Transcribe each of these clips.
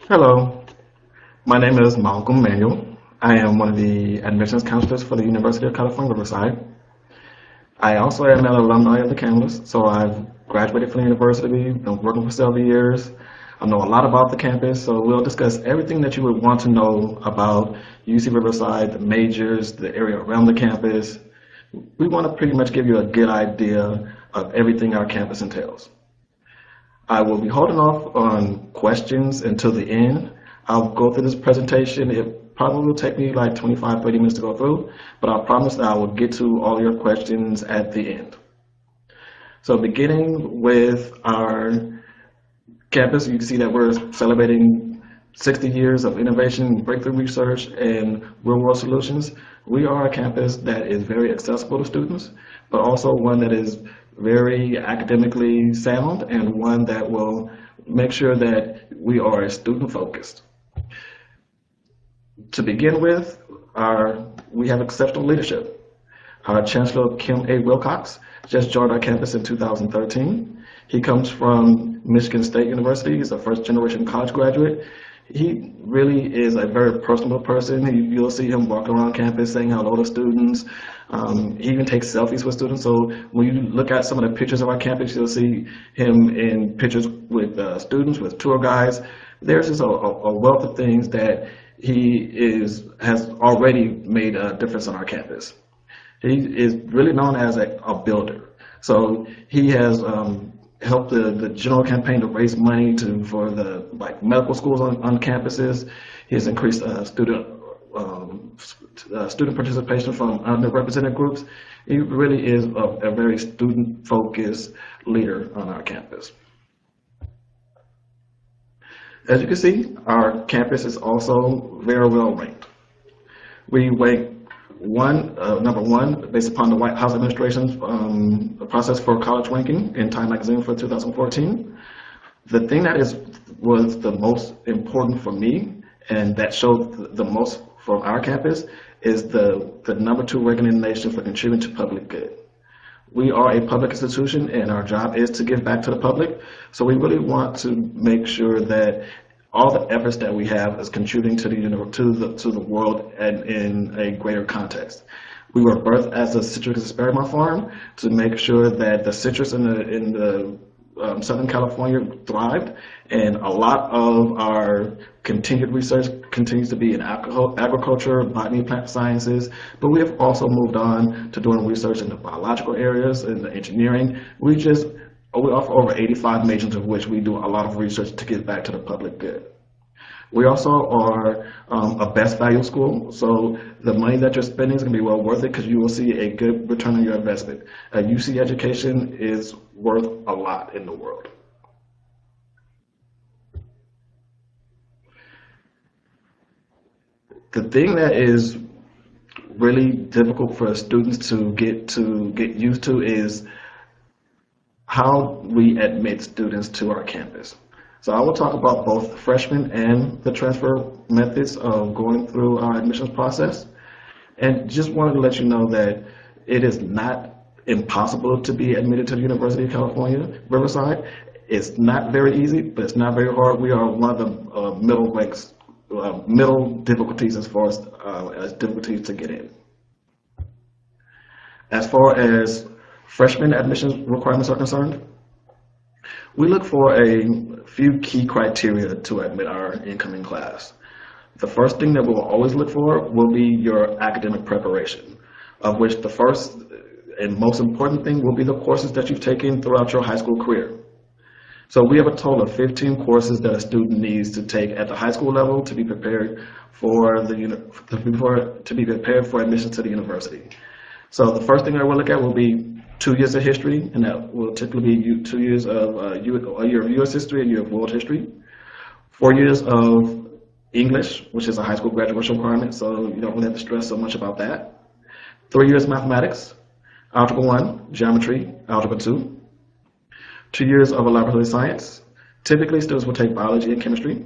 Hello, my name is Malcolm Manuel. I am one of the admissions counselors for the University of California, Riverside. I also am an alumni of the campus, so I've graduated from the university, been working for several years. I know a lot about the campus, so we'll discuss everything that you would want to know about UC Riverside, the majors, the area around the campus. We want to pretty much give you a good idea of everything our campus entails. I will be holding off on questions until the end. I'll go through this presentation. It probably will take me like 25, 30 minutes to go through, but I promise that I will get to all your questions at the end. So beginning with our campus, you can see that we're celebrating 60 years of innovation, breakthrough research, and real-world solutions. We are a campus that is very accessible to students, but also one that is very academically sound and one that will make sure that we are student-focused. To begin with, we have exceptional leadership. Our Chancellor, Kim A. Wilcox, just joined our campus in 2013. He comes from Michigan State University. He's a first-generation college graduate. He really is a very personable person. You'll see him walking around campus saying hello to students. He even takes selfies with students. So when you look at some of the pictures of our campus, you'll see him in pictures with students, with tour guides. There's just a wealth of things that has already made a difference on our campus. He is really known as a builder. So he has helped the general campaign to raise money for the medical schools on campuses. He has increased student participation from underrepresented groups. He really is a very student-focused leader on our campus. As you can see, our campus is also very well ranked. We rank number one based upon the White House administration's process for college ranking in Time magazine for 2014. The thing that was the most important for me and that showed the most from our campus is the number two ranking in the nation for contributing to public good. We are a public institution and our job is to give back to the public, so we really want to make sure that all the efforts that we have is contributing to the world and in a greater context. We were birthed as a citrus experiment farm to make sure that the citrus in the Southern California thrived, and a lot of our continued research continues to be in agriculture, botany, plant sciences, but we have also moved on to doing research in the biological areas, in the engineering. We offer over 85 majors of which we do a lot of research to give back to the public good. We also are a best value school, so the money that you're spending is going to be well worth it because you will see a good return on your investment. A UC education is worth a lot in the world. The thing that is really difficult for students to get used to is how we admit students to our campus. So I will talk about both the freshman and the transfer methods of going through our admissions process. And just wanted to let you know that it is not impossible to be admitted to the University of California, Riverside. It's not very easy, but it's not very hard. We are one of the middle difficulties as far as difficulties to get in. As far as freshman admissions requirements are concerned, we look for a few key criteria to admit our incoming class. The first thing that we'll always look for will be your academic preparation, of which the first and most important thing will be the courses that you've taken throughout your high school career. So we have a total of 15 courses that a student needs to take at the high school level to be prepared for admission to the university. So the first thing that we'll look at will be 2 years of history, and that will typically be 2 years of a year of U.S. history and a year of world history. 4 years of English, which is a high school graduation requirement, so you don't really have to stress so much about that. 3 years mathematics, Algebra 1, Geometry, Algebra 2. 2 years of a laboratory science. Typically, students will take biology and chemistry.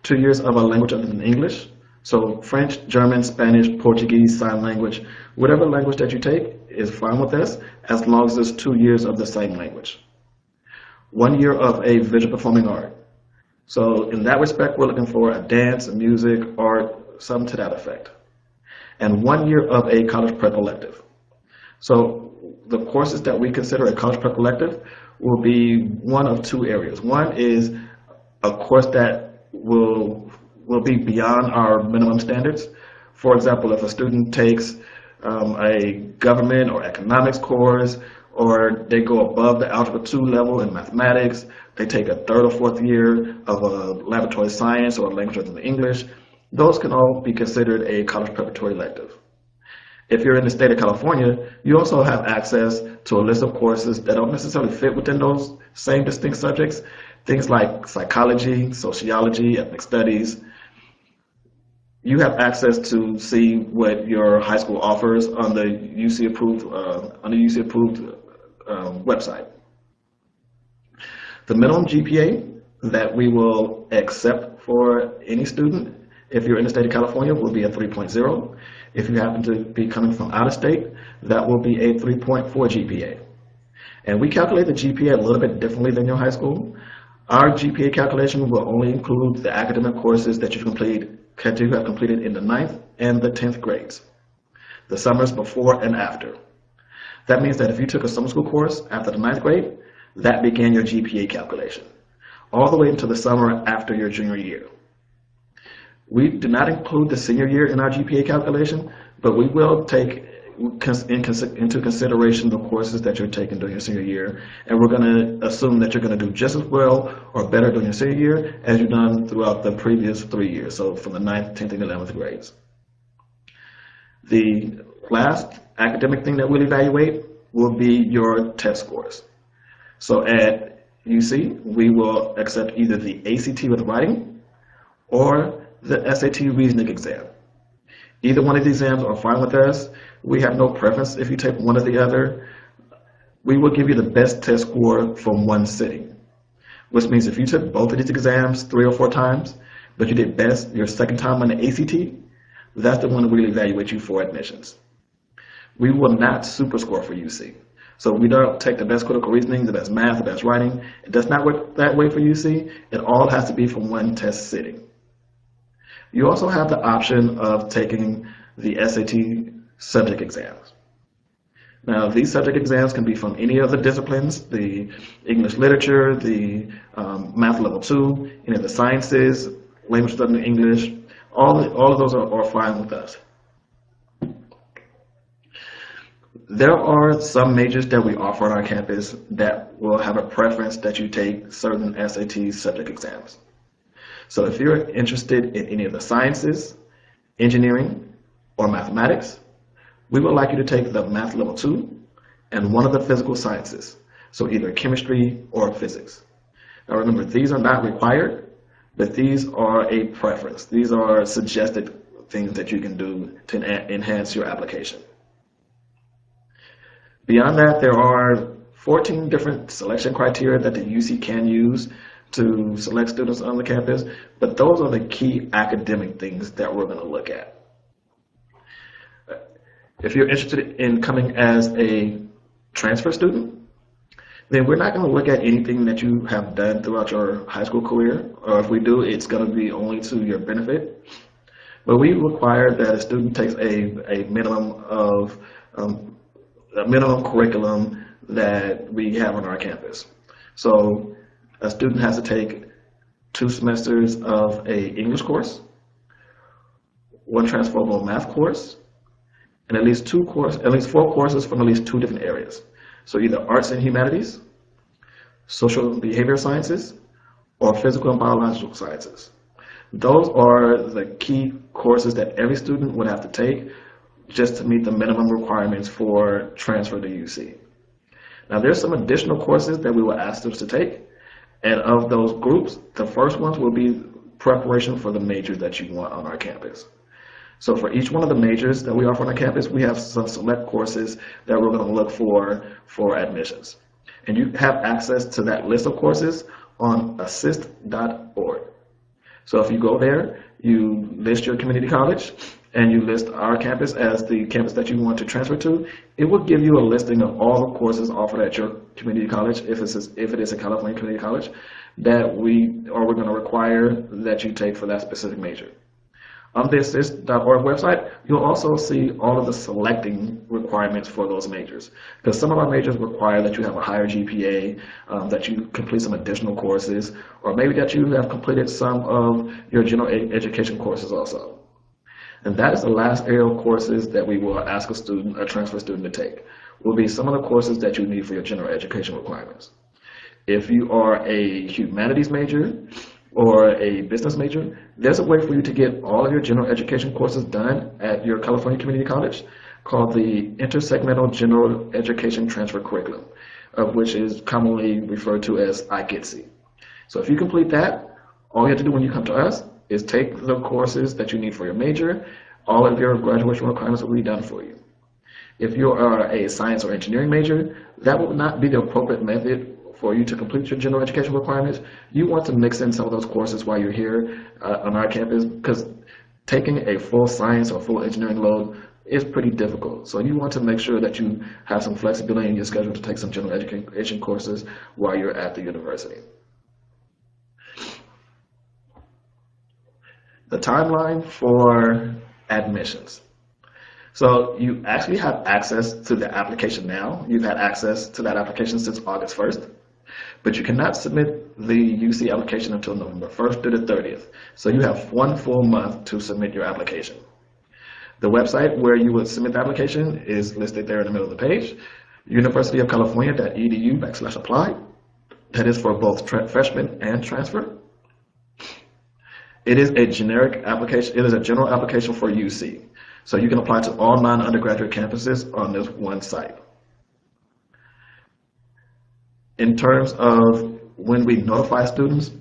2 years of a language other than English. So French, German, Spanish, Portuguese, sign language, whatever language that you take is fine with us as long as it's 2 years of the same language. 1 year of a visual performing art. So in that respect, we're looking for a dance, a music, art, something to that effect. And 1 year of a college prep elective. So the courses that we consider a college prep elective will be one of two areas. One is a course that will be beyond our minimum standards. For example, if a student takes a government or economics course, or they go above the Algebra 2 level in mathematics, they take a third or fourth year of a laboratory science or language other than English, those can all be considered a college preparatory elective. If you're in the state of California, you also have access to a list of courses that don't necessarily fit within those same distinct subjects, things like psychology, sociology, ethnic studies. You have access to see what your high school offers on the UC approved website. The minimum GPA that we will accept for any student, if you're in the state of California, will be a 3.0. If you happen to be coming from out of state, that will be a 3.4 GPA. And we calculate the GPA a little bit differently than your high school. Our GPA calculation will only include the academic courses that you have completed in the 9th and the 10th grades, the summers before and after. That means that if you took a summer school course after the 9th grade, that began your GPA calculation, all the way into the summer after your junior year. We do not include the senior year in our GPA calculation, but we will take into consideration the courses that you're taking during your senior year, and we're going to assume that you're going to do just as well or better during your senior year as you've done throughout the previous 3 years, so from the 9th, 10th, and 11th grades. The last academic thing that we'll evaluate will be your test scores. So at UC, we will accept either the ACT with writing or the SAT reasoning exam. Either one of these exams are fine with us. We have no preference if you take one or the other. We will give you the best test score from one sitting, which means if you took both of these exams 3 or 4 times, but you did best your second time on the ACT, that's the one that we'll evaluate you for admissions. We will not super score for UC. So we don't take the best critical reasoning, the best math, the best writing. It does not work that way for UC. It all has to be from one test sitting. You also have the option of taking the SAT subject exams. Now, these subject exams can be from any of the disciplines, the English literature, the math level 2, any of the sciences, language other than English. All of those are fine with us. There are some majors that we offer on our campus that will have a preference that you take certain SAT subject exams. So if you're interested in any of the sciences, engineering, or mathematics, we would like you to take the math level 2 and one of the physical sciences, so either chemistry or physics. Now remember, these are not required, but these are a preference. These are suggested things that you can do to enhance your application. Beyond that, there are 14 different selection criteria that the UC can use to select students on the campus, but those are the key academic things that we're going to look at. If you're interested in coming as a transfer student, then we're not going to look at anything that you have done throughout your high school career, or if we do, it's going to be only to your benefit. But we require that a student takes a minimum of a minimum curriculum that we have on our campus. So a student has to take 2 semesters of an English course, 1 transferable math course, and at least 4 courses from at least 2 different areas. So either arts and humanities, social and behavior sciences, or physical and biological sciences. Those are the key courses that every student would have to take just to meet the minimum requirements for transfer to UC. Now there's some additional courses that we will ask students to take, and of those groups, the first ones will be preparation for the majors that you want on our campus. So for each one of the majors that we offer on our campus, we have some select courses that we're going to look for admissions. And you have access to that list of courses on assist.org. So if you go there, you list your community college, and you list our campus as the campus that you want to transfer to, it will give you a listing of all the courses offered at your community college, if it is a California community college, that we're going to require that you take for that specific major. On this this.org website, you'll also see all of the selecting requirements for those majors. Because some of our majors require that you have a higher GPA, that you complete some additional courses, or maybe that you have completed some of your general education courses also. And that is the last area of courses that we will ask a transfer student to take. Will be some of the courses that you need for your general education requirements. If you are a humanities major, or a business major, there's a way for you to get all of your general education courses done at your California Community College called the Intersegmental General Education Transfer Curriculum, which is commonly referred to as IGETC. So if you complete that, all you have to do when you come to us is take the courses that you need for your major. All of your graduation requirements will be done for you. If you are a science or engineering major, that will not be the appropriate method for you to complete your general education requirements. You want to mix in some of those courses while you're here on our campus, because taking a full science or full engineering load is pretty difficult. So you want to make sure that you have some flexibility in your schedule to take some general education courses while you're at the university. The timeline for admissions. So you actually have access to the application now. You've had access to that application since August 1st. But you cannot submit the UC application until November 1st to the 30th. So you have 1 full month to submit your application. The website where you would submit the application is listed there in the middle of the page, universityofcalifornia.edu/apply. That is for both freshman and transfer. It is a generic application. It is a general application for UC. So you can apply to all non-undergraduate campuses on this one site. In terms of when we notify students,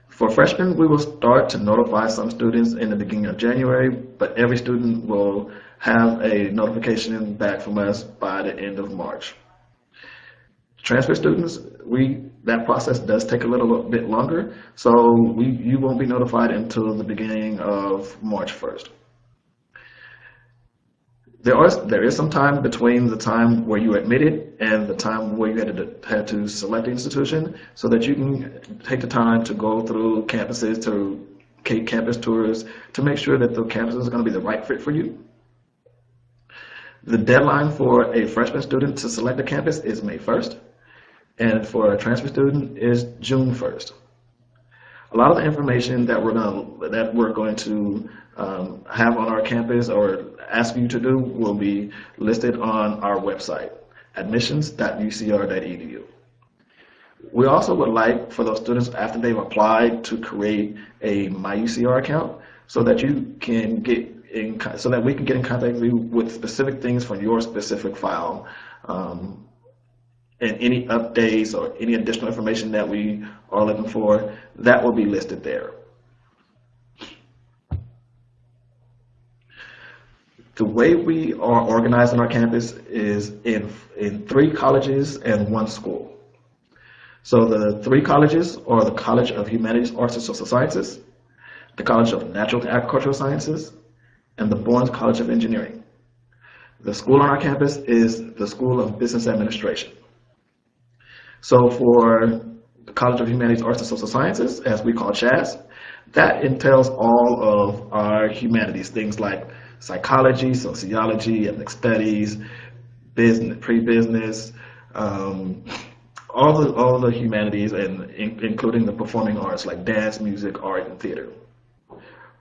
for freshmen, we will start to notify some students in the beginning of January, but every student will have a notification back from us by the end of March. Transfer students, that process does take a little bit longer, so you won't be notified until the beginning of March 1st. There is some time between the time where you admitted and the time where you had to select the institution, so that you can take the time to go through campuses, to take campus tours, to make sure that the campus is going to be the right fit for you. The deadline for a freshman student to select a campus is May 1st, and for a transfer student is June 1st. A lot of the information that we're going to have on our campus or ask you to do will be listed on our website, admissions.ucr.edu. We also would like for those students, after they've applied, to create a MyUCR account so that we can get in contact with you with specific things from your specific file. And any updates or any additional information that we are looking for, that will be listed there. The way we are organized on our campus is in 3 colleges and 1 school. So the 3 colleges are the College of Humanities, Arts, and Social Sciences, the College of Natural and Agricultural Sciences, and the Bourne College of Engineering. The school on our campus is the School of Business Administration. So for the College of Humanities, Arts, and Social Sciences, as we call CHAS, that entails all of our humanities, things like psychology, sociology, ethnic studies, business, pre-business, all the humanities, and including the performing arts like dance, music, art, and theater.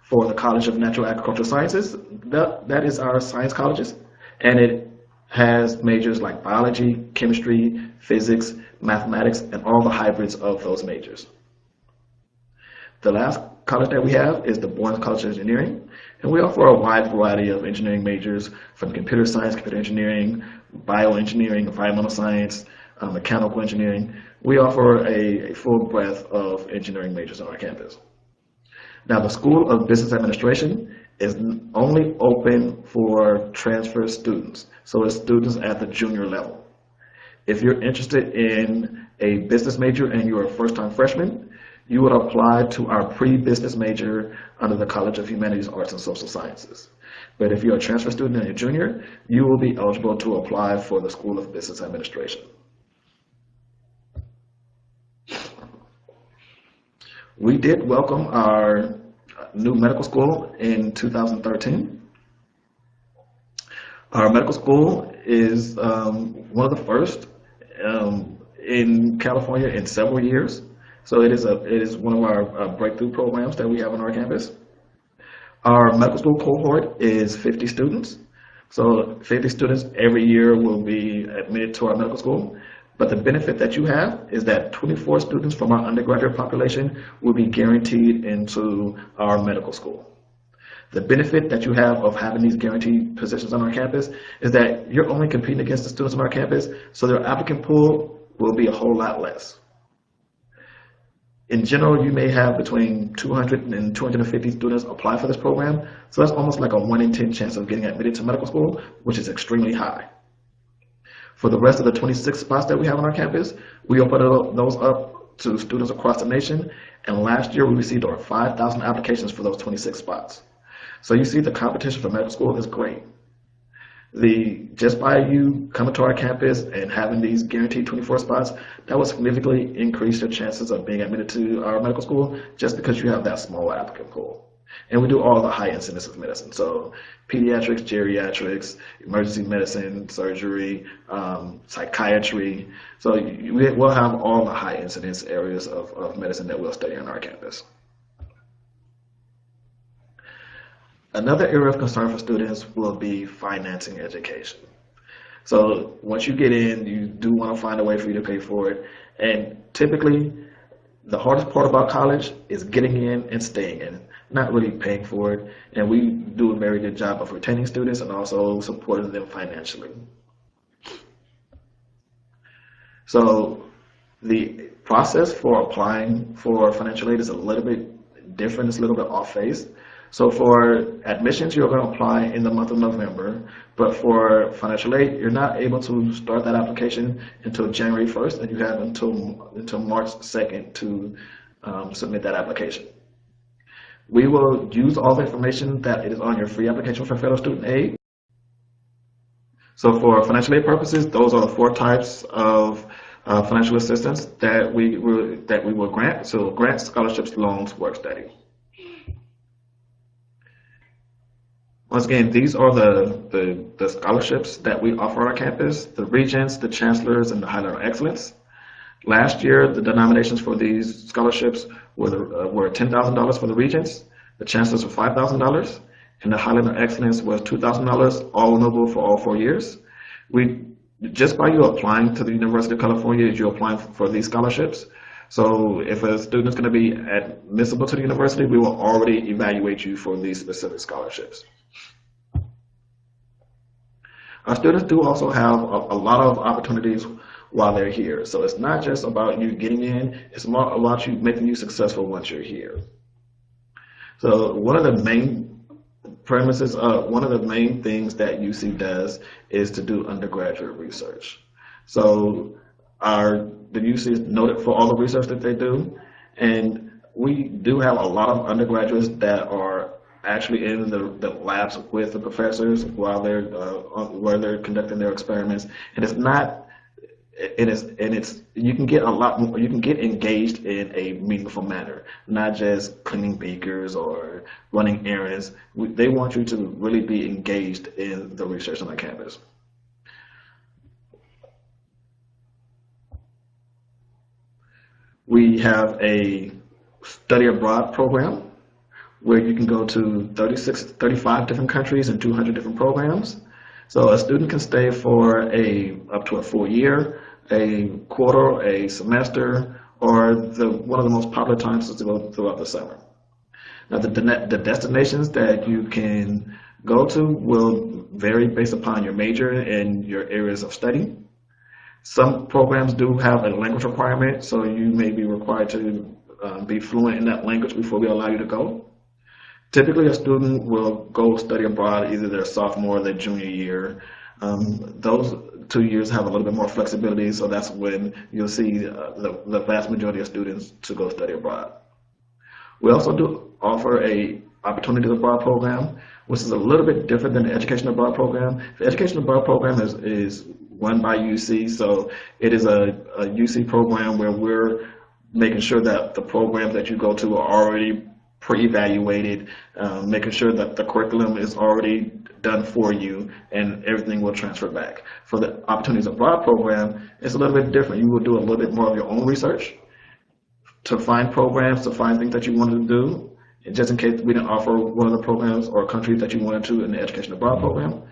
For the College of Natural Agricultural Sciences, that is our science colleges, and it has majors like biology, chemistry, physics, mathematics, and all the hybrids of those majors. The last college that we have is the Bourne College of Engineering, and we offer a wide variety of engineering majors from computer science, computer engineering, bioengineering, environmental science, mechanical engineering. We offer a full breadth of engineering majors on our campus. Now, the School of Business Administration is only open for transfer students, so it's students at the junior level. If you're interested in a business major and you're a first-time freshman, you would apply to our pre-business major under the College of Humanities, Arts, and Social Sciences. But if you're a transfer student and a junior, you will be eligible to apply for the School of Business Administration. We did welcome our new medical school in 2013. Our medical school is one of the first in California in several years. So it is one of our breakthrough programs that we have on our campus. Our medical school cohort is 50 students. So 50 students every year will be admitted to our medical school. But the benefit that you have is that 24 students from our undergraduate population will be guaranteed into our medical school. The benefit that you have of having these guaranteed positions on our campus is that you're only competing against the students on our campus, so their applicant pool will be a whole lot less. In general, you may have between 200 and 250 students apply for this program, so that's almost like a 1 in 10 chance of getting admitted to medical school, which is extremely high. For the rest of the 26 spots that we have on our campus, we open those up to students across the nation, and last year we received over 5,000 applications for those 26 spots. So you see the competition for medical school is great. Just by you coming to our campus and having these guaranteed 24 spots, that will significantly increase your chances of being admitted to our medical school just because you have that small applicant pool. And we do all the high incidence of medicine. So pediatrics, geriatrics, emergency medicine, surgery, psychiatry. So we'll have all the high incidence areas of medicine that we'll study on our campus. Another area of concern for students will be financing education. So once you get in, you do want to find a way for you to pay for it. And typically, the hardest part about college is getting in and staying in, not really paying for it. And we do a very good job of retaining students and also supporting them financially. So the process for applying for financial aid is a little bit different, it's a little bit off base. So for admissions, you're going to apply in the month of November, but for financial aid, you're not able to start that application until January 1st, and you have until March 2nd to submit that application. We will use all the information that is on your free application for federal student aid. So for financial aid purposes, those are the 4 types of financial assistance that we will grant. So grants, scholarships, loans, work study. Once again, these are the scholarships that we offer on our campus, the Regents, the Chancellors, and the Highlander Excellence. Last year, the denominations for these scholarships were $10,000 for the Regents, the Chancellors were $5,000, and the Highlander Excellence was $2,000, all renewable for all 4 years. Just by you applying to the University of California, you're applying for these scholarships. So if a student is going to be admissible to the university, we will already evaluate you for these specific scholarships. Our students do also have a lot of opportunities while they're here. So it's not just about you getting in, it's more about you making you successful once you're here. So one of the main premises, one of the main things that UC does is to do undergraduate research. So the UC is noted for all the research that they do, and we do have a lot of undergraduates that are actually in the labs with the professors while they're conducting their experiments, and it's not. You can get a lot more. You can get engaged in a meaningful manner, not just cleaning beakers or running errands. They want you to really be engaged in the research on the campus. We have a study abroad program where you can go to 35 different countries and 200 different programs. So a student can stay for up to a full year, a quarter, a semester, or one of the most popular times is to go throughout the summer. Now the destinations that you can go to will vary based upon your major and your areas of study. Some programs do have a language requirement, so you may be required to be fluent in that language before we allow you to go. Typically, a student will go study abroad either their sophomore or their junior year. Those 2 years have a little bit more flexibility, so that's when you'll see the vast majority of students to go study abroad. We also do offer a opportunities abroad program, which is a little bit different than the education abroad program. The education abroad program is run by UC, so it is a UC program where we're making sure that the programs that you go to are already pre-evaluated, making sure that the curriculum is already done for you and everything will transfer back. For the Opportunities Abroad program, it's a little bit different. You will do a little bit more of your own research to find programs, to find things that you wanted to do, and just in case we didn't offer one of the programs or countries that you wanted to in the Education Abroad program.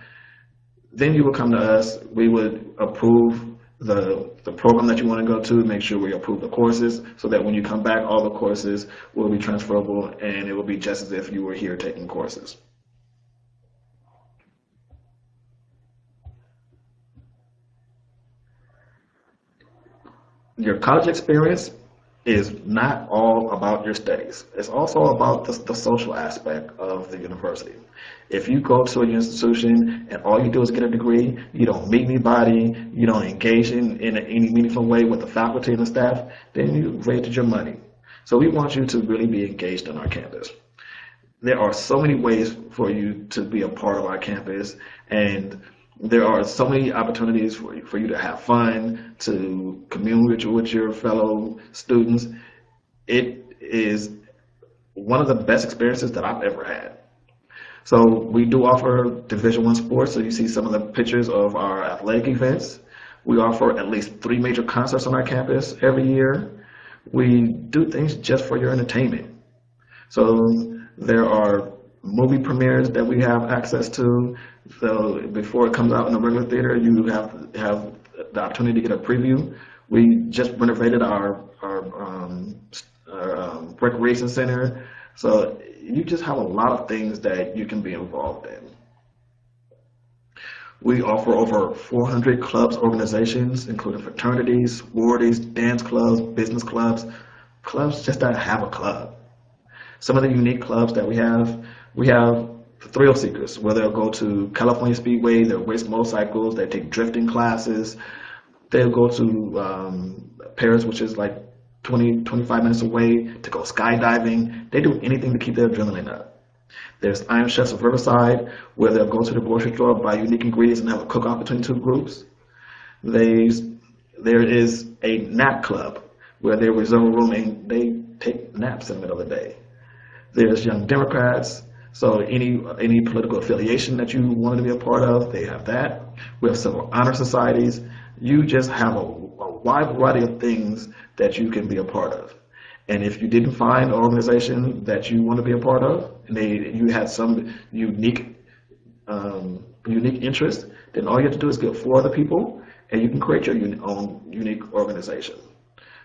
Then you would come to us, we would approve the program that you want to go to, make sure we approve the courses so that when you come back, all the courses will be transferable and it will be just as if you were here taking courses. Your college experience is not all about your studies. It's also about the social aspect of the university. If you go to an institution and all you do is get a degree, you don't meet anybody, you don't engage in any meaningful way with the faculty and the staff, then you wasted your money. So we want you to really be engaged on our campus. There are so many ways for you to be a part of our campus, and there are so many opportunities for you to have fun, to commune with your fellow students. It is one of the best experiences that I've ever had. So we do offer Division I sports, so you see some of the pictures of our athletic events. We offer at least 3 major concerts on our campus every year. We do things just for your entertainment. So there are movie premieres that we have access to. So before it comes out in the regular theater, you have the opportunity to get a preview. We just renovated our recreation center. So you just have a lot of things that you can be involved in. We offer over 400 clubs, organizations, including fraternities, sororities, dance clubs, business clubs just that have a club. Some of the unique clubs that we have thrill seekers, where they'll go to California Speedway, they'll race motorcycles, they take drifting classes, they'll go to Paris, which is like 25 minutes away, to go skydiving. They do anything to keep their adrenaline up. There's Iron Chefs of Riverside, where they'll go to the grocery store, buy unique ingredients, and have a cook-off between 2 groups. There is a nap club, where they reserve a room and they take naps in the middle of the day. There's Young Democrats, so any political affiliation that you wanted to be a part of, they have that. We have several honor societies. You just have a wide variety of things that you can be a part of. And if you didn't find an organization that you want to be a part of, and you had some unique interest, then all you have to do is get 4 other people, and you can create your own unique organization.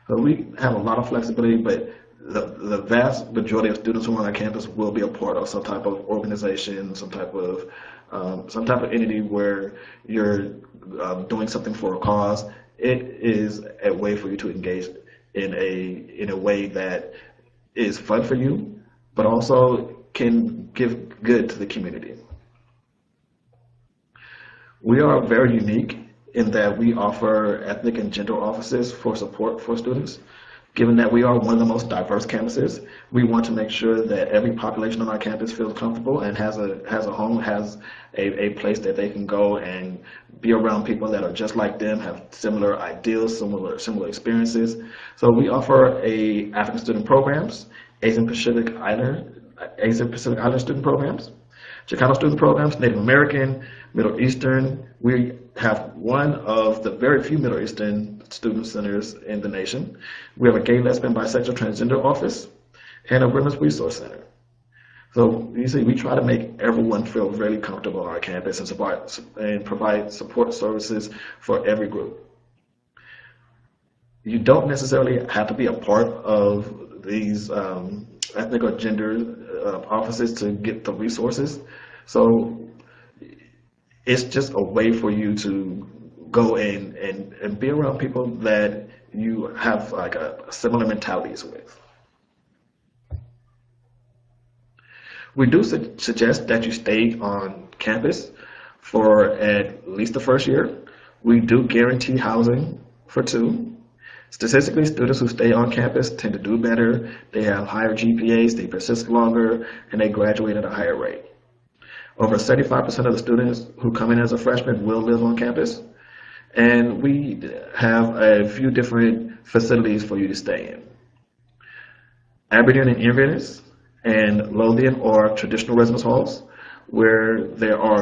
So we have a lot of flexibility, but the vast majority of students who are on our campus will be a part of some type of organization, some type of entity where you're doing something for a cause. It is a way for you to engage in a way that is fun for you, but also can give good to the community. We are very unique in that we offer ethnic and gender offices for support for students. Given that we are one of the most diverse campuses, we want to make sure that every population on our campus feels comfortable and has a home, has a place that they can go and be around people that are just like them, have similar ideals, similar experiences. So we offer African student programs, Asian Pacific Islander student programs, Chicano student programs, Native American, Middle Eastern. We have one of the very few Middle Eastern student centers in the nation. We have a gay, lesbian, bisexual, transgender office, and a women's resource center. So you see, we try to make everyone feel really comfortable on our campus and provide support services for every group. You don't necessarily have to be a part of these ethnic or gender offices to get the resources. So it's just a way for you to go and be around people that you have like a similar mentalities with. We do suggest that you stay on campus for at least the first year. We do guarantee housing for 2. Statistically, students who stay on campus tend to do better, they have higher GPAs, they persist longer, and they graduate at a higher rate. Over 75% of the students who come in as a freshman will live on campus, and we have a few different facilities for you to stay in. Aberdeen and Inverness and Lothian are traditional residence halls where there are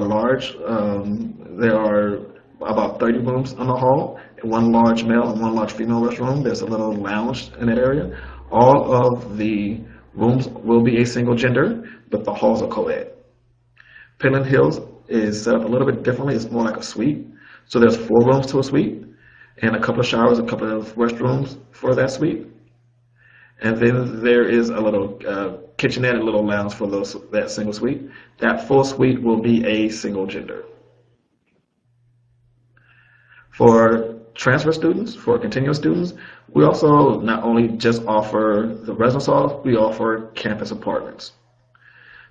there are about 30 rooms in the hall, and 1 large male and 1 large female restroom. There's a little lounge in that area. All of the rooms will be a single gender, but the halls are co-ed. Penland Hills is set up a little bit differently. It's more like a suite. So there's 4 rooms to a suite, and a couple of showers, a couple of restrooms for that suite. And then there is a little kitchenette, a little lounge for that single suite. That full suite will be a single gender. For transfer students, for continuous students, we also not only just offer the residence halls, we offer campus apartments.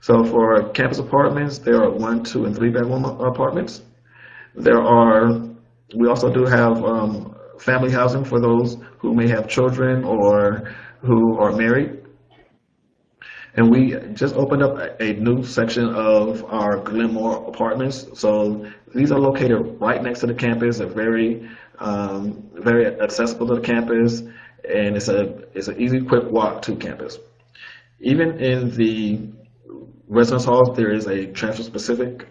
So for campus apartments, there are 1, 2, and 3 bedroom apartments. We also do have family housing for those who may have children or who are married. And we just opened up a new section of our Glenmore apartments. So these are located right next to the campus. They're very accessible to the campus, and it's an easy, quick walk to campus. Even in the residence halls, there is a transfer-specific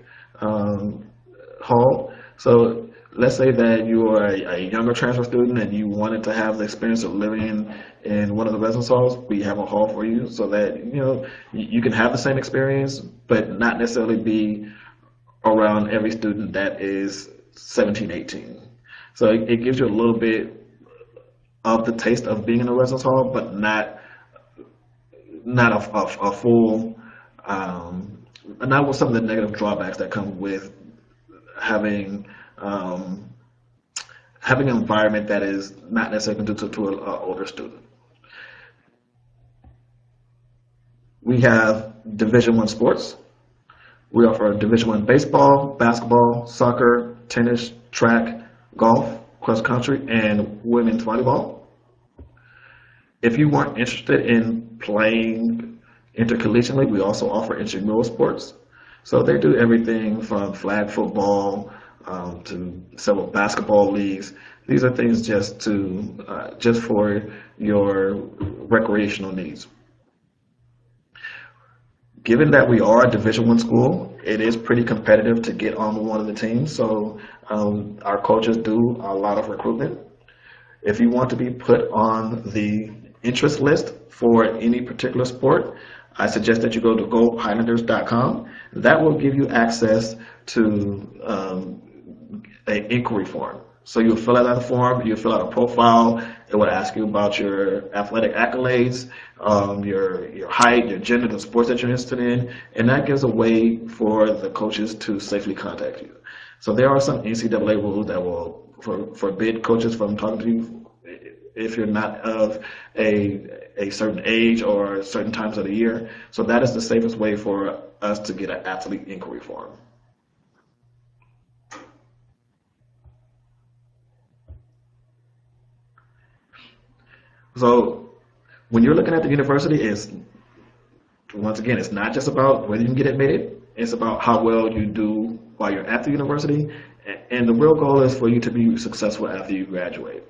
hall. So let's say that you are a younger transfer student and you wanted to have the experience of living in one of the residence halls. We have a hall for you so that you can have the same experience, but not necessarily be around every student that is 17, 18. So it gives you a little bit of the taste of being in a residence hall, but not a full, not with some of the negative drawbacks that come with having an environment that is not necessarily conducive to an older student. We have Division I sports. We offer Division I baseball, basketball, soccer, tennis, track, golf, cross country, and women's volleyball. If you weren't interested in playing intercollegiately, we also offer intramural sports. So they do everything from flag football to several basketball leagues. These are things just for your recreational needs. Given that we are a Division I school, it is pretty competitive to get on one of the teams. So our coaches do a lot of recruitment. If you want to be put on the interest list for any particular sport, I suggest that you go to gohighlanders.com. That will give you access to an inquiry form. So you'll fill out that form, you'll fill out a profile. It will ask you about your athletic accolades, your height, your gender, the sports that you're interested in, and that gives a way for the coaches to safely contact you. So there are some NCAA rules that will forbid coaches from talking to you if you're not of a certain age or certain times of the year. So that is the safest way for us to get an athlete inquiry form. So when you're looking at the university, once again, it's not just about whether you can get admitted. It's about how well you do while you're at the university. And the real goal is for you to be successful after you graduate.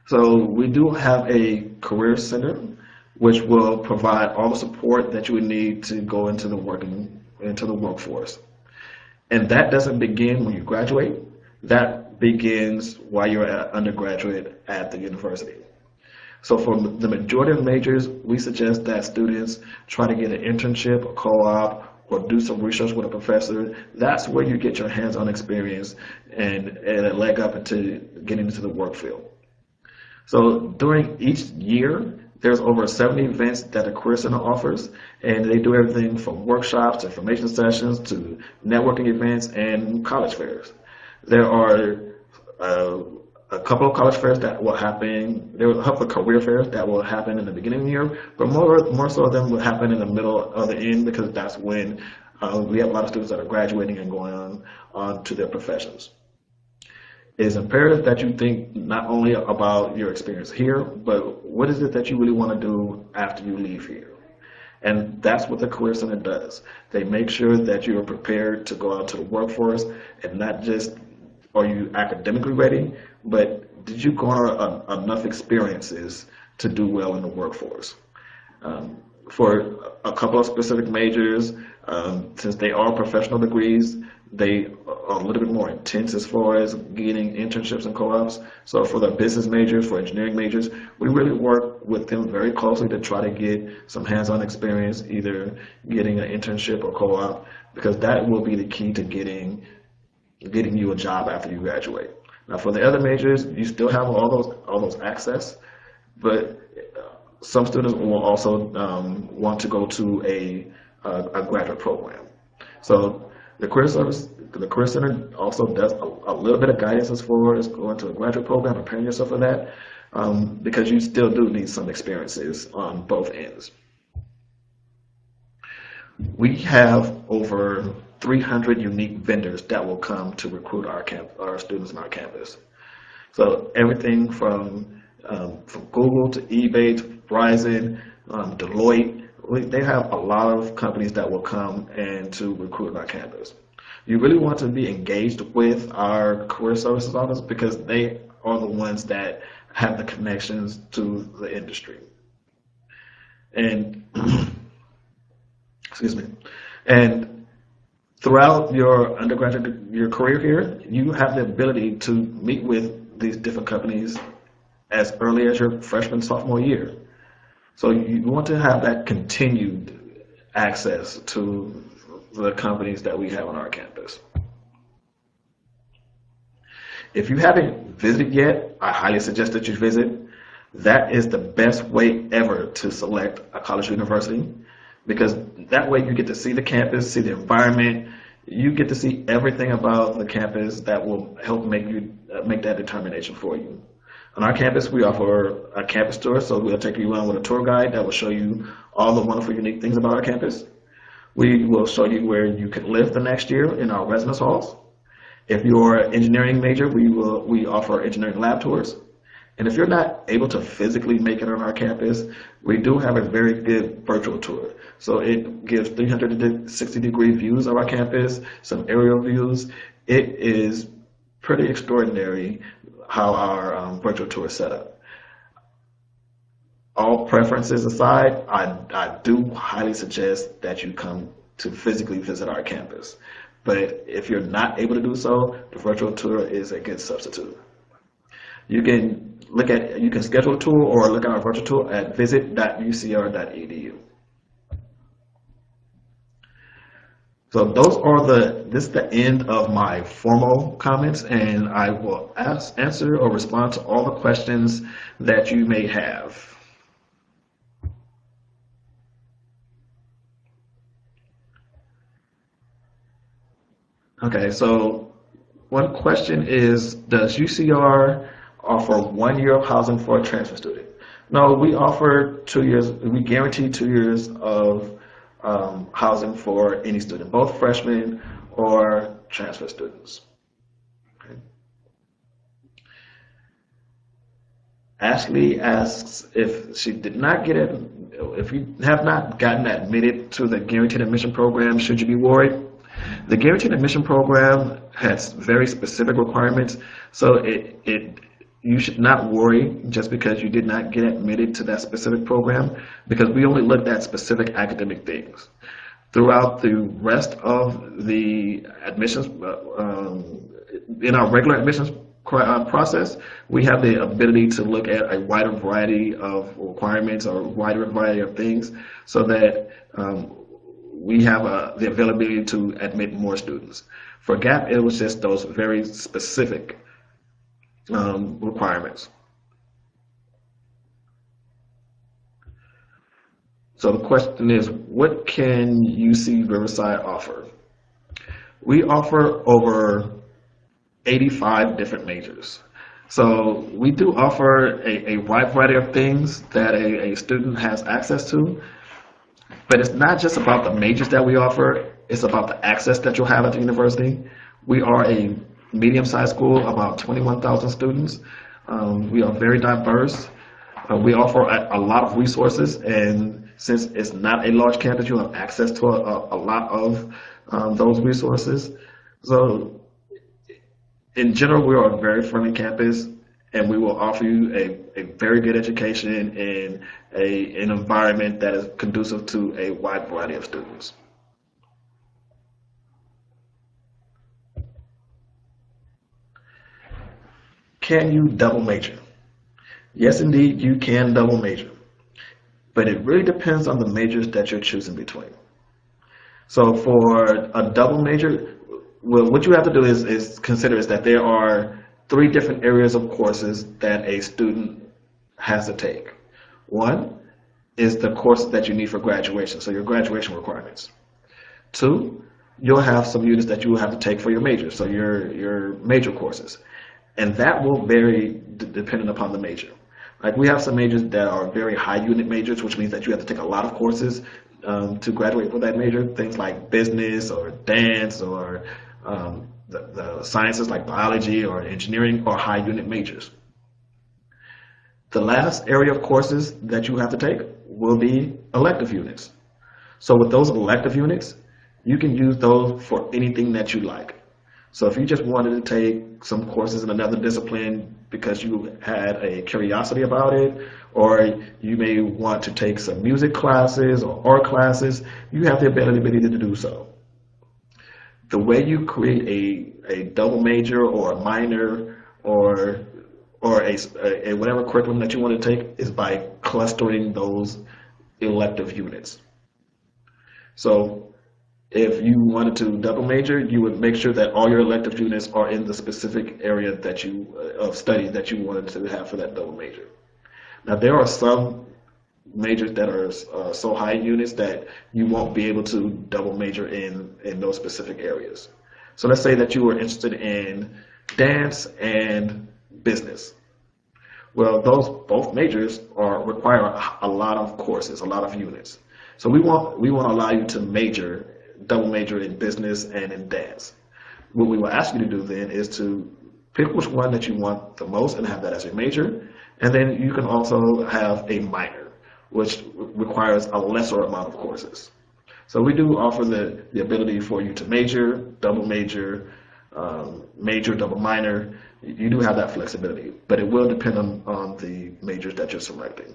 So we do have a career center, which will provide all the support that you would need to go into the workforce. And that doesn't begin when you graduate. That begins while you're an undergraduate at the university. So for the majority of majors, we suggest that students try to get an internship, a co-op, or do some research with a professor. That's where you get your hands-on experience and a leg up into getting into the work field. So during each year, there's over 70 events that the Career Center offers, and they do everything from workshops, information sessions, to networking events and college fairs. There are a couple of college fairs that will happen. There are a couple of career fairs that will happen in the beginning of the year, but more so of them will happen in the middle of the end, because that's when we have a lot of students that are graduating and going onto their professions. It is imperative that you think not only about your experience here, but what is it that you really want to do after you leave here. And that's what the Career Center does. They make sure that you are prepared to go out to the workforce, and not just are you academically ready, but did you garner enough experiences to do well in the workforce. For a couple of specific majors, since they are professional degrees, they are a little bit more intense as far as getting internships and co-ops. So for the business majors, for engineering majors, we really work with them very closely to try to get some hands-on experience, either getting an internship or co-op, because that will be the key to getting you a job after you graduate. Now for the other majors, you still have all those access, but some students will also want to go to a graduate program. So the Career Center also does a little bit of guidance as far as going to a graduate program, preparing yourself for that, because you still do need some experiences on both ends. We have over 300 unique vendors that will come to recruit our students on our campus. So everything from Google to eBay to Verizon, Deloitte, they have a lot of companies that will come and to recruit on our campus. You really want to be engaged with our career services office because they are the ones that have the connections to the industry. And excuse me. And throughout your your career here, you have the ability to meet with these different companies as early as your freshman, sophomore year. So you want to have that continued access to the companies that we have on our campus. If you haven't visited yet, I highly suggest that you visit. That is the best way ever to select a college or university, because that way you get to see the campus, see the environment, you get to see everything about the campus that will help make that determination for you. On our campus, we offer a campus tour, so we'll take you on with a tour guide that will show you all the wonderful, unique things about our campus. We will show you where you can live the next year in our residence halls. If you're an engineering major, we offer engineering lab tours. And if you're not able to physically make it on our campus, we do have a very good virtual tour. So it gives 360-degree views of our campus, some aerial views. It is pretty extraordinary how our virtual tour is set up. All preferences aside, I do highly suggest that you come to physically visit our campus. But if you're not able to do so, the virtual tour is a good substitute. You can schedule a tour or look at our virtual tour at visit.ucr.edu. So this is the end of my formal comments, and I will answer or respond to all the questions that you may have. Okay, so one question is, does UCR offer 1 year of housing for a transfer student? No, we offer 2 years, we guarantee 2 years of housing for any student, both freshmen or transfer students. Okay. Ashley asks if you have not gotten admitted to the guaranteed admission program, should you be worried? The guaranteed admission program has very specific requirements, so you should not worry just because you did not get admitted to that specific program, because we only looked at specific academic things. Throughout the rest of the admissions, in our regular admissions process, we have the ability to look at a wider variety of requirements or a wider variety of things so that we have the availability to admit more students. For GAP, it was just those very specific requirements. So the question is, what can UC Riverside offer? We offer over 85 different majors. So we do offer a wide variety of things that a student has access to, but it's not just about the majors that we offer, it's about the access that you'll have at the university. We are a medium-sized school, about 21,000 students. We are very diverse. We offer a lot of resources, and since it's not a large campus, you have access to a lot of those resources. So in general, we are a very friendly campus, and we will offer you a very good education in an environment that is conducive to a wide variety of students. Can you double major? Yes, indeed, you can double major, but it really depends on the majors that you're choosing between. So for a double major, well, what you have to do is consider is that there are three different areas of courses that a student has to take. One is the course that you need for graduation, so your graduation requirements. Two, you'll have some units that you will have to take for your major, so your major courses. And that will vary depending upon the major. Like we have some majors that are very high unit majors, which means that you have to take a lot of courses to graduate with that major. Things like business or dance or the sciences like biology or engineering are high unit majors. The last area of courses that you have to take will be elective units. So with those elective units, you can use those for anything that you like. So if you just wanted to take some courses in another discipline because you had a curiosity about it, or you may want to take some music classes or art classes, you have the ability to do so. The way you create a double major or a minor or a whatever curriculum that you want to take is by clustering those elective units. So if you wanted to double major, you would make sure that all your elective units are in the specific area that of study that you wanted to have for that double major. Now there are some majors that are so high in units that you won't be able to double major in those specific areas. So let's say that you were interested in dance and business. Well, those both majors require a lot of courses, a lot of units. So we want to allow you to double major in business and in dance. What we will ask you to do then is to pick which one that you want the most and have that as your major, and then you can also have a minor, which requires a lesser amount of courses. So we do offer the ability for you to major, double major, major, double minor. You do have that flexibility, but it will depend on the majors that you're selecting.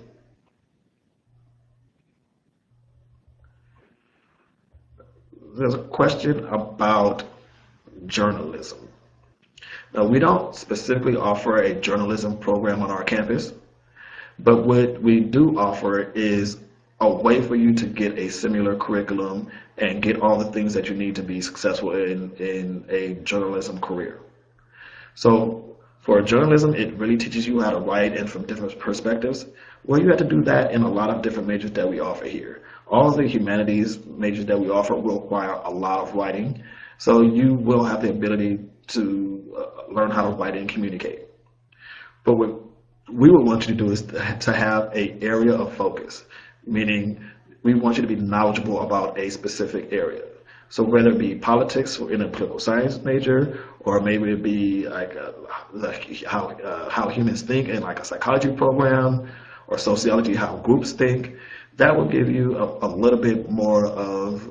There's a question about journalism. Now, we don't specifically offer a journalism program on our campus, but what we do offer is a way for you to get a similar curriculum and get all the things that you need to be successful in a journalism career. So for journalism, it really teaches you how to write and from different perspectives. Well, you have to do that in a lot of different majors that we offer here. All of the humanities majors that we offer will require a lot of writing, so you will have the ability to learn how to write and communicate. But what we would want you to do is to have an area of focus, meaning we want you to be knowledgeable about a specific area. So whether it be politics or in a political science major, or maybe it be like how humans think in like a psychology program, or sociology, how groups think, that will give you a little bit more of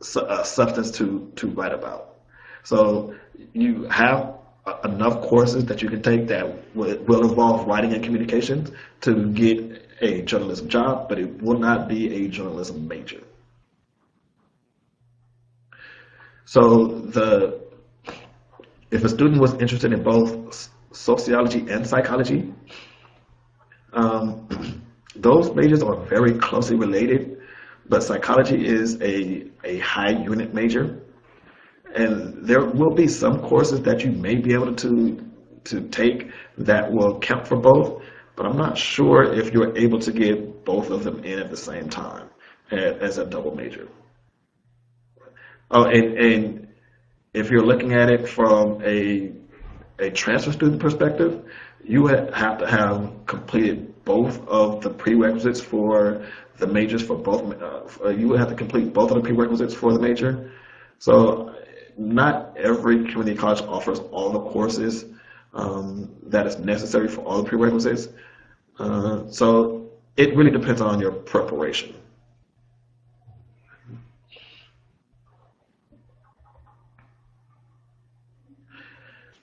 substance to write about. So you have enough courses that you can take that will involve writing and communications to get a journalism job, but it will not be a journalism major. So if a student was interested in both sociology and psychology, those majors are very closely related, but psychology is a high unit major, and there will be some courses that you may be able to take that will count for both, but I'm not sure if you're able to get both of them in at the same time as a double major. Oh, and if you're looking at it from a transfer student perspective, you have to have completed both of the prerequisites for the majors for both. You would have to complete both of the prerequisites for the major. So not every community college offers all the courses that is necessary for all the prerequisites. So it really depends on your preparation.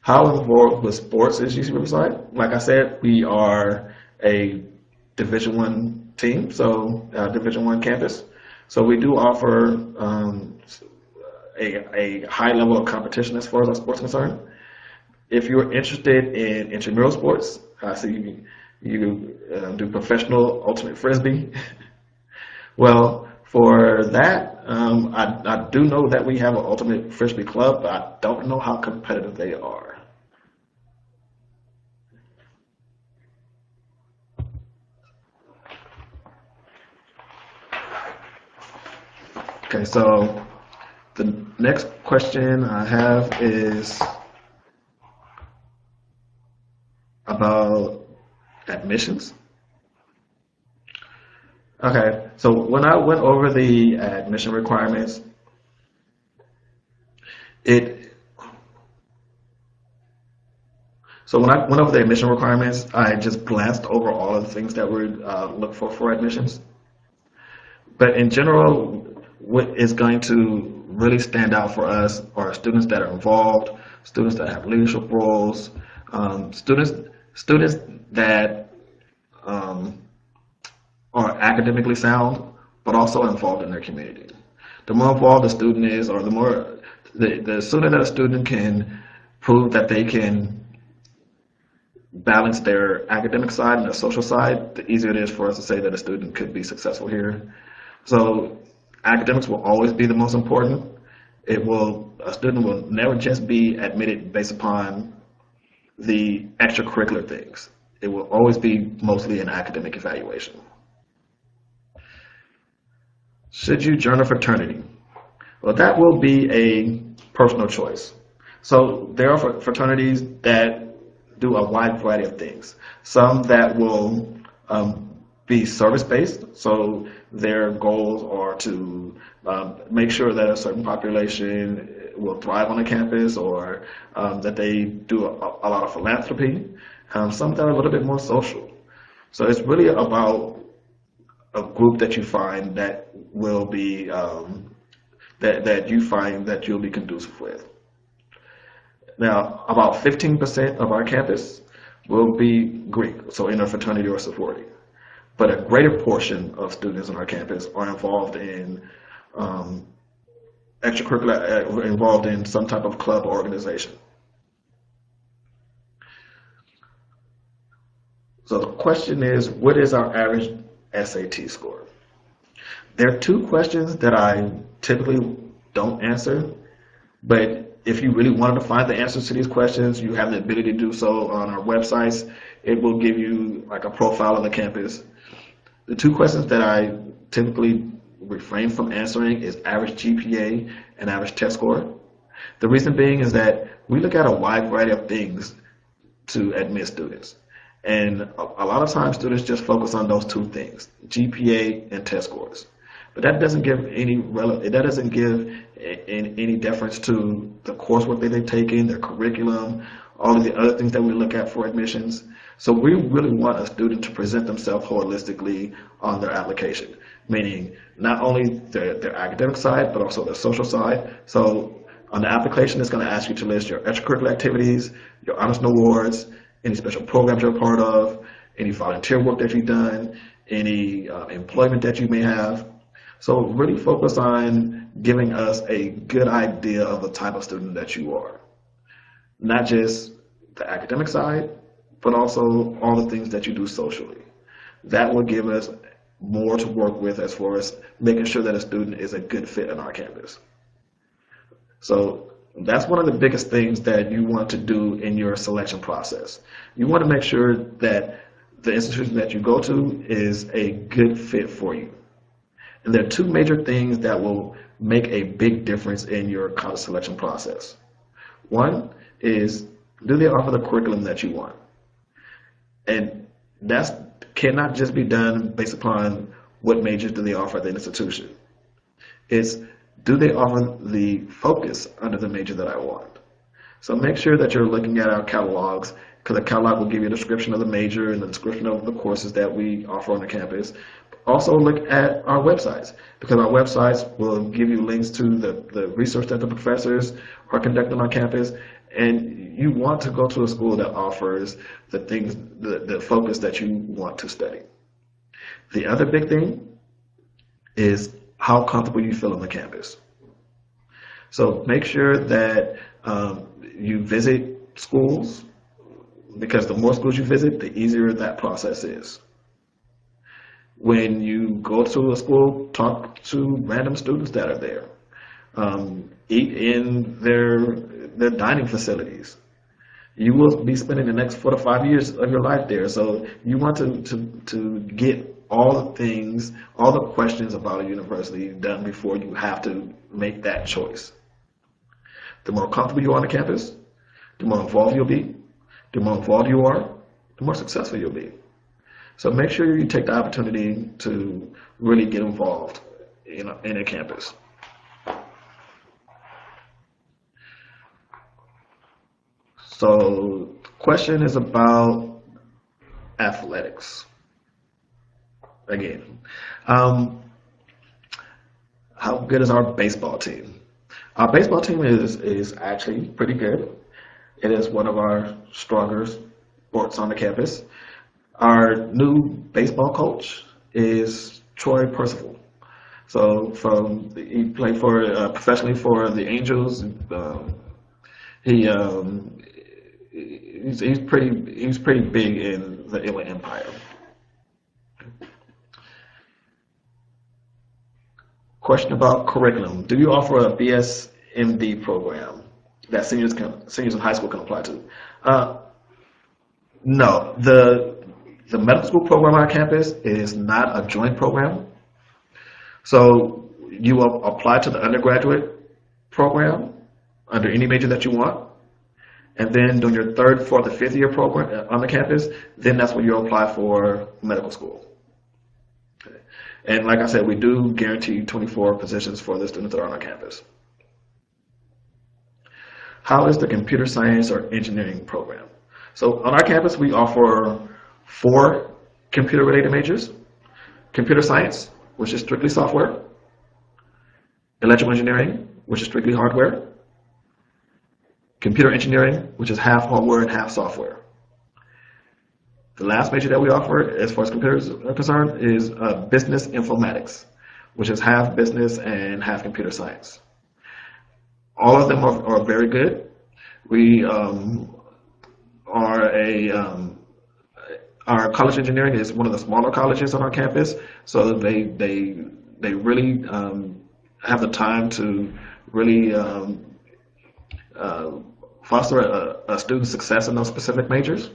How involved with sports is UC Riverside? Like I said, we are a Division I team, so Division I campus. So we do offer a high level of competition as far as our sports concerned. If you're interested in intramural sports, I see you do professional ultimate frisbee. Well, for that, I do know that we have an ultimate frisbee club, but I don't know how competitive they are. Okay, so the next question I have is about admissions. Okay, so when I went over the admission requirements, it so when I went over the admission requirements, I just glanced over all of the things that we look for admissions. But in general, what is going to really stand out for us are students that are involved, students that have leadership roles, students that are academically sound, but also involved in their community. The more involved the student is, or the more the sooner that a student can prove that they can balance their academic side and their social side, the easier it is for us to say that a student could be successful here. So academics will always be the most important. A student will never just be admitted based upon the extracurricular things. It will always be mostly an academic evaluation. Should you join a fraternity? Well, that will be a personal choice. So there are fraternities that do a wide variety of things. Some that will be service-based, so their goals are to make sure that a certain population will thrive on the campus, or that they do a lot of philanthropy. Some that are a little bit more social. So it's really about a group that you find that will be that you find that you'll be conducive with. Now, about 15% of our campus will be Greek, so in a fraternity or sorority. But a greater portion of students on our campus are involved in extracurricular, involved in some type of club or organization. So the question is, what is our average SAT score? There are two questions that I typically don't answer, but if you really wanted to find the answers to these questions, you have the ability to do so on our websites. It will give you like a profile of the campus. The two questions that I typically refrain from answering is average GPA and average test score. The reason being is that we look at a wide variety of things to admit students. And a lot of times students just focus on those two things, GPA and test scores. But that doesn't give any any deference to the coursework that they've taken, their curriculum, all of the other things that we look at for admissions. So we really want a student to present themselves holistically on their application, meaning not only their academic side, but also their social side. So on the application, it's going to ask you to list your extracurricular activities, your honors and awards, any special programs you're a part of, any volunteer work that you've done, any employment that you may have. So really focus on giving us a good idea of the type of student that you are. Not just the academic side, but also all the things that you do socially. That will give us more to work with as far as making sure that a student is a good fit on our campus. So that's one of the biggest things that you want to do in your selection process. You want to make sure that the institution that you go to is a good fit for you. And there are two major things that will make a big difference in your college selection process. One is, do they offer the curriculum that you want? And that cannot just be done based upon what majors do they offer at the institution. It's Do they offer the focus under the major that I want? So make sure that you're looking at our catalogs, because the catalog will give you a description of the major and the description of the courses that we offer on the campus. Also look at our websites, because our websites will give you links to the research that the professors are conducting on campus, and you want to go to a school that offers the things, the focus that you want to study. The other big thing is how comfortable you feel on the campus. So make sure that you visit schools, because the more schools you visit, the easier that process is. When you go to a school, talk to random students that are there. Eat in their dining facilities. You will be spending the next 4 to 5 years of your life there, so you want to get all the things, all the questions about a university done before you have to make that choice. The more comfortable you are on the campus, the more involved you'll be. The more involved you are, the more successful you'll be. So make sure you take the opportunity to really get involved in a campus. So the question is about athletics. Again, how good is our baseball team? Our baseball team is actually pretty good. It is one of our stronger sports on the campus. Our new baseball coach is Troy Percival. So he played professionally for the Angels. He's pretty big in the Inland Empire. Question about curriculum. Do you offer a BSMD program that seniors in high school can apply to? No. The medical school program on our campus is not a joint program. So you will apply to the undergraduate program under any major that you want. And then during your 3rd, 4th, or 5th year program on the campus, then that's when you'll apply for medical school. Okay. And like I said, we do guarantee 24 positions for the students that are on our campus. How is the computer science or engineering program? So on our campus, we offer 4 computer-related majors: computer science, which is strictly software; electrical engineering, which is strictly hardware; computer engineering, which is half hardware and half software. The last major that we offer, as far as computers are concerned, is business informatics, which is half business and half computer science. All of them are very good. We our college engineering is one of the smaller colleges on our campus, so they really have the time to really foster a student's success in those specific majors.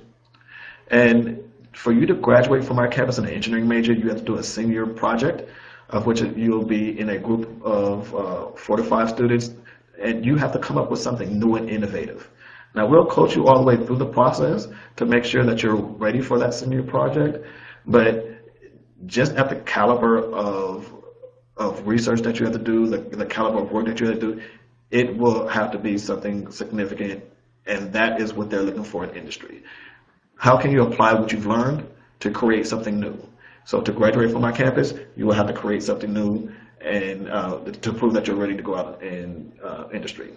And for you to graduate from our campus in an engineering major, you have to do a senior project, of which you'll be in a group of 4 to 5 students, and you have to come up with something new and innovative. Now, we'll coach you all the way through the process to make sure that you're ready for that senior project, but just at the caliber of research that you have to do, the caliber of work that you have to do, it will have to be something significant, and that is what they're looking for in industry. How can you apply what you've learned to create something new? So to graduate from our campus, you will have to create something new and to prove that you're ready to go out in industry.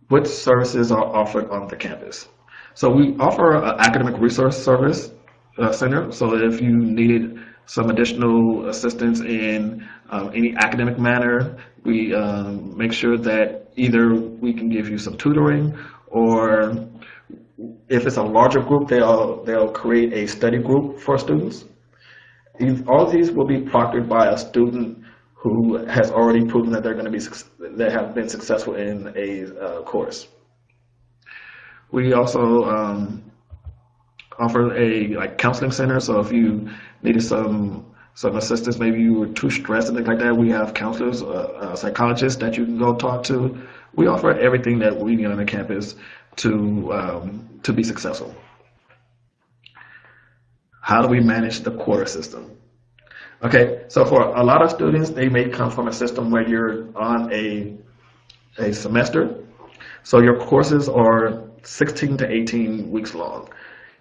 What services are offered on the campus? So we offer an academic resource service center. So if you needed some additional assistance in any academic matter, we make sure that either we can give you some tutoring, or if it's a larger group, they'll create a study group for students. All of these will be proctored by a student who has already proven that they have been successful in a course. We also offer a counseling center. So if you needed some assistance, maybe you were too stressed and things like that, we have counselors, psychologists that you can go talk to. We offer everything that we need on the campus to be successful. How do we manage the quota system? Okay, so for a lot of students, they may come from a system where you're on a semester. So your courses are 16 to 18 weeks long.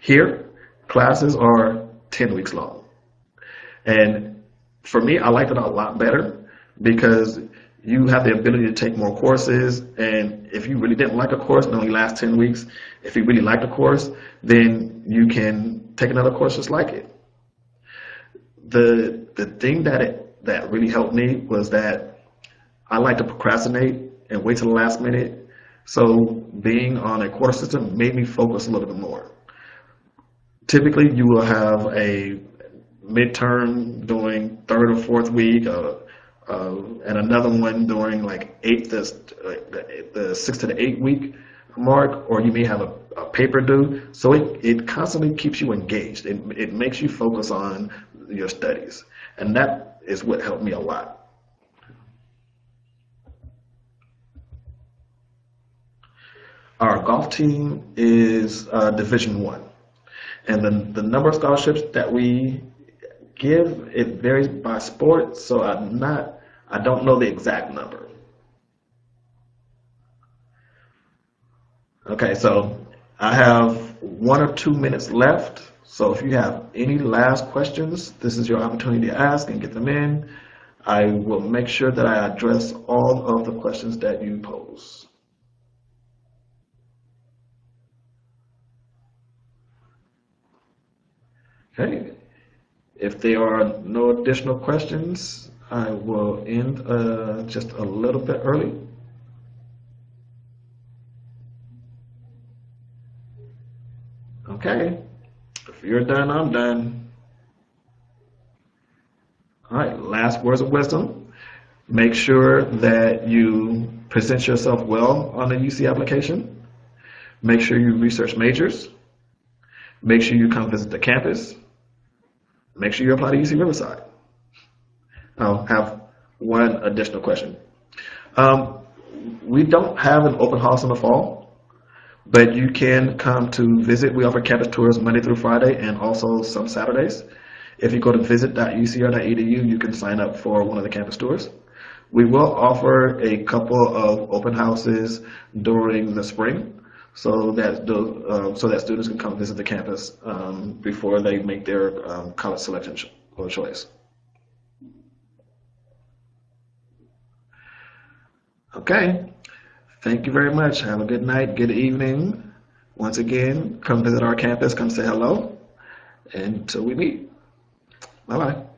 Here, classes are 10 weeks long. And for me, I liked it a lot better because you have the ability to take more courses. And if you really didn't like a course, it only lasts 10 weeks. If you really liked a course, then you can take another course just like it. The thing that really helped me was that I like to procrastinate and wait till the last minute. So being on a quarter system made me focus a little bit more. Typically, you will have a midterm during third or fourth week, and another one during like the 6 to the 8 week mark, or you may have a paper due. So it constantly keeps you engaged. It makes you focus on your studies, and that is what helped me a lot. Our golf team is Division One, and the number of scholarships that we give, it varies by sport, so I don't know the exact number. Okay, so I have 1 or 2 minutes left. So if you have any last questions, this is your opportunity to ask and get them in. I will make sure that I address all of the questions that you pose. Okay, if there are no additional questions, I will end just a little bit early. Okay, if you're done, I'm done. All right, last words of wisdom. Make sure that you present yourself well on the UC application. Make sure you research majors. Make sure you come visit the campus. Make sure you apply to UC Riverside. I'll have one additional question. We don't have an open house in the fall, but you can come to visit. We offer campus tours Monday through Friday and also some Saturdays. If you go to visit.ucr.edu, you can sign up for one of the campus tours. We will offer a couple of open houses during the spring, so that students can come visit the campus before they make their college selection or choice. Okay, thank you very much. Have a good night, good evening. Once again, come visit our campus, come say hello, and until we meet. Bye-bye.